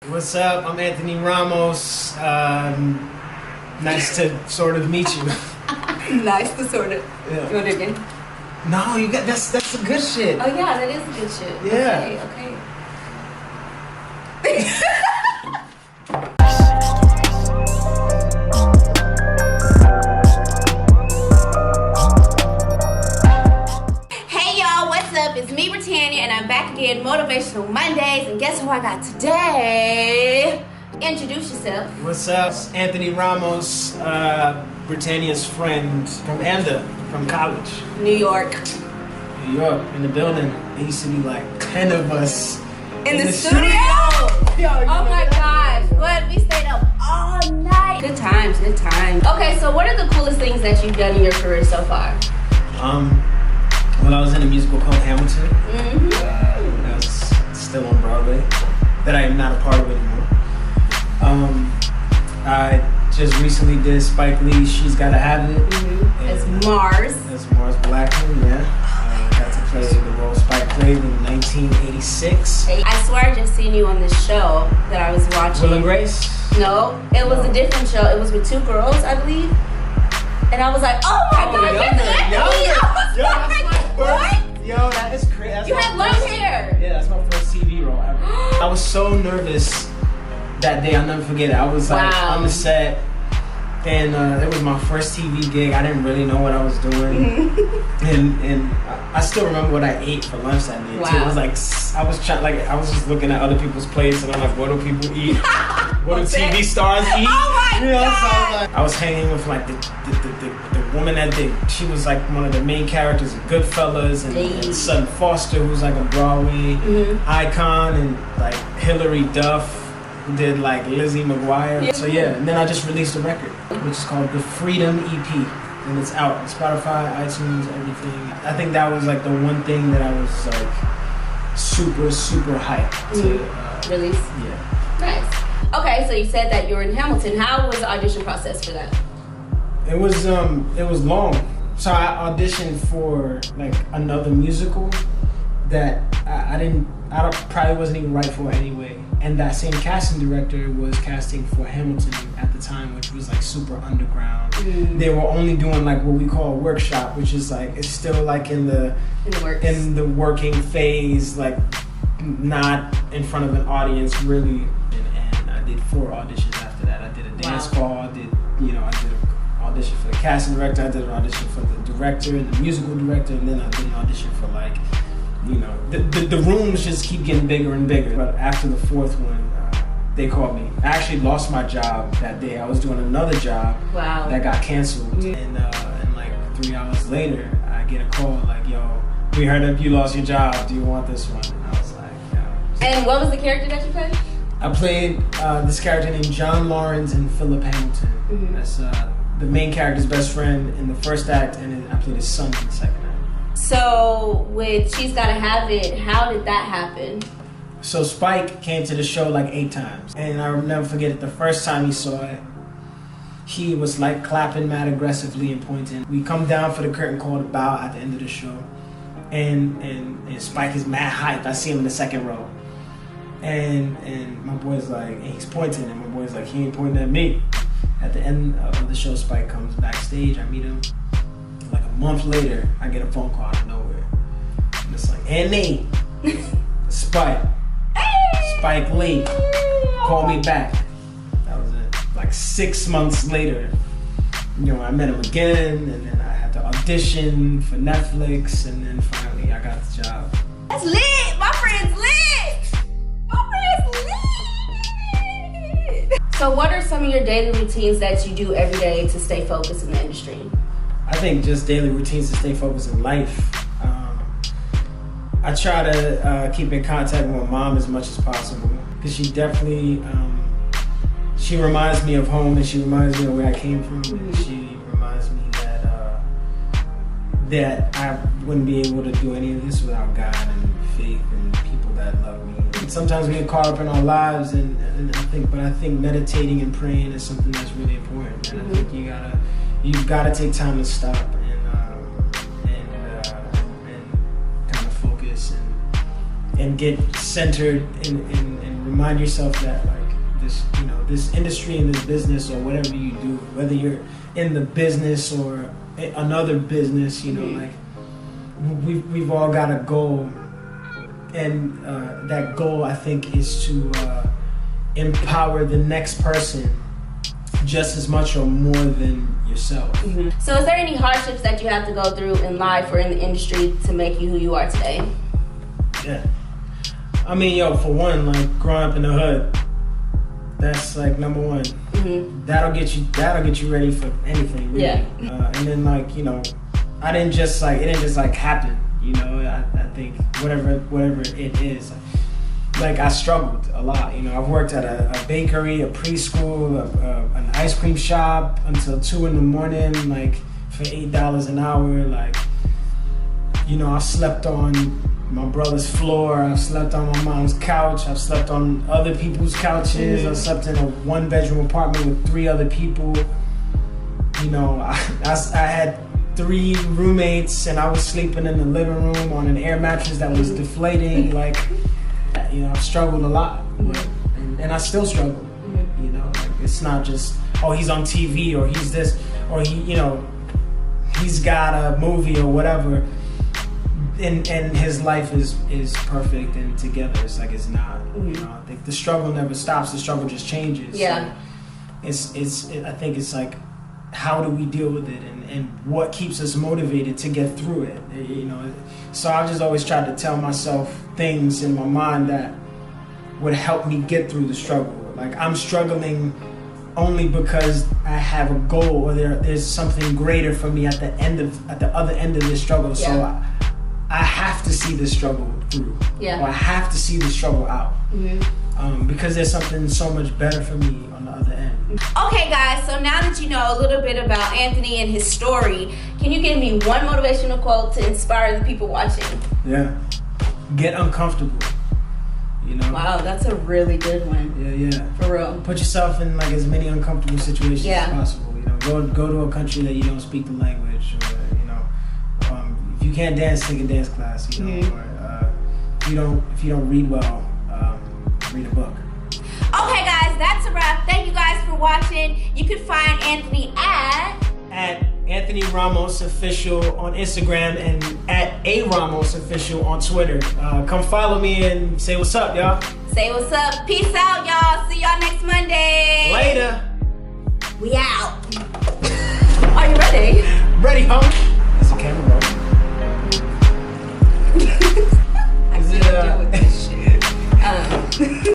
What's up? I'm Anthony Ramos. Nice to sort of meet you. Nice to sort of. Yeah. You want it again? No, you got that's the good shit. Oh yeah, that is good shit. Yeah. Okay. Hey y'all, what's up? It's me, Brittania, and I'm back again, Motivational Mondays. And guess who I got today? Introduce yourself. What's up? It's Anthony Ramos, Brittania's friend from college. New York. New York, in the building. There used to be like 10 of us In the studio? Yo, Oh my gosh, what? We stayed up all night. Good times, good times. Okay, so what are the coolest things that you've done in your career so far? Well, I was in a musical called Hamilton. Mm-hmm. That was still on Broadway. That I am not a part of anymore. I just recently did Spike Lee's She's Gotta Have It. Mm-hmm. It's Mars. That's Mars Blackman, yeah. Got to play the role Spike played in 1986. I swear I just seen you on this show that I was watching. Will and Grace? No, it was a different show. It was with two girls, I believe. And I was like, oh my God, younger. that's Anthony! I was like, what? Yo, that is crazy. You had long hair. Yeah, that's my first TV role ever. I was so nervous that day, I'll never forget it. I was like on the set, and it was my first TV gig. I didn't really know what I was doing, and I still remember what I ate for lunch that day. Wow. Too. It was like I was just looking at other people's plates, and I'm like, what do people eat? What do TV stars eat? Oh my God! So I was hanging with like the woman that she was like one of the main characters of Goodfellas, and Sutton Foster, who's like a Broadway icon, and like Hilary Duff, who did like Lizzie McGuire. Yeah. So yeah, and then I just released a record, which is called The Freedom EP, and it's out on Spotify, iTunes, everything. I think that was like the one thing that I was like super hyped to Release? Yeah. Nice. Okay, so you said that you were in Hamilton. How was the audition process for that? It was long. So I auditioned for like another musical that I probably wasn't even right for anyway. And that same casting director was casting for Hamilton at the time, which was like super underground. They were only doing like what we call a workshop, which is like it's still like in the working phase, like not in front of an audience really. And I did 4 auditions after that. I did a dance call. I did an audition for the casting director. I did an audition for the director and the musical director, and then I did an audition for like. The rooms just keep getting bigger and bigger. But after the 4th one, they called me. I actually lost my job that day. I was doing another job that got canceled. And like 3 hours later, I get a call like, yo, we heard that you lost your job. Do you want this one? And I was like, yeah. And what was the character that you played? I played this character named John Lawrence and Philip Hamilton. That's the main character's best friend in the first act, and then I played his son in the second act. So with She's Gotta Have It, how did that happen? So Spike came to the show like 8 times, and I'll never forget it. The first time he saw it, he was like clapping mad aggressively and pointing. We come down for the curtain call to bow at the end of the show, and Spike is mad hyped. I see him in the second row, and my boy's like, and he's pointing, and my boy's like, he ain't pointing at me. At the end of the show, Spike comes backstage. I meet him. Like a month later, I get a phone call out of nowhere. And it's like, Annie, Spike Lee, call me back. That was it. Like 6 months later, I met him again, and then I had to audition for Netflix, and then finally I got the job. That's lit! My friend's lit! My friend's lit! So what are some of your daily routines that you do every day to stay focused in the industry? I think just daily routines to stay focused in life. I try to keep in contact with my mom as much as possible, because she definitely, she reminds me of home, and she reminds me of where I came from. And she reminds me that I wouldn't be able to do any of this without God and faith and people that love me. And sometimes we get caught up in our lives, and I think meditating and praying is something that's really important. And I think you've got to take time to stop and kind of focus and get centered and remind yourself that like this, you know, this industry and this business or whatever you do, whether you're in the business or another business, you know, like we've all got a goal, and that goal I think is to empower the next person just as much or more than yourself. So is there any hardships that you have to go through in life or in the industry to make you who you are today? Yeah. I mean, yo, for one, like growing up in the hood, that's like number one. That'll get you ready for anything, really. Yeah. And then like, you know, it didn't just happen, you know. I think whatever it is, like I struggled a lot, you know. I've worked at a bakery, a preschool, an ice cream shop until 2 a.m, like for $8 an hour. Like, you know, I slept on my brother's floor, I've slept on my mom's couch, I've slept on other people's couches, I slept in a 1-bedroom apartment with 3 other people. You know, I had 3 roommates and I was sleeping in the living room on an air mattress that was deflating. Like, you know, I've struggled a lot, and I still struggle. You know, like it's not just, oh, he's on TV or he's this or he, you know, he's got a movie or whatever, and his life is perfect and together. It's like it's not. You know, I think the struggle never stops. The struggle just changes. Yeah. So I think it's like, how do we deal with it, and what keeps us motivated to get through it, you know? So I just always tried to tell myself things in my mind that would help me get through the struggle. Like, I'm struggling only because I have a goal, or there's something greater for me at the other end of this struggle. Yeah. So I have to see this struggle through. Yeah. Or I have to see the struggle out. Because there's something so much better for me on the other end. Okay guys, so now that you know a little bit about Anthony and his story, can you give me one motivational quote to inspire the people watching? Yeah. Get uncomfortable. You know? Wow, that's a really good one. Yeah. For real. Put yourself in like as many uncomfortable situations as possible. You know, go to a country that you don't speak the language, or, you know, if you can't dance, take a dance class, you know, or if you don't read well, read a book. Okay guys, that's a wrap. Thank you guys for watching. You can find Anthony at Anthony Ramos Official on Instagram and at A Ramos Official on Twitter. Come follow me and say what's up, y'all. Say what's up. Peace out, y'all. See y'all next Monday. Later. We out. Are you ready? Ready, homie.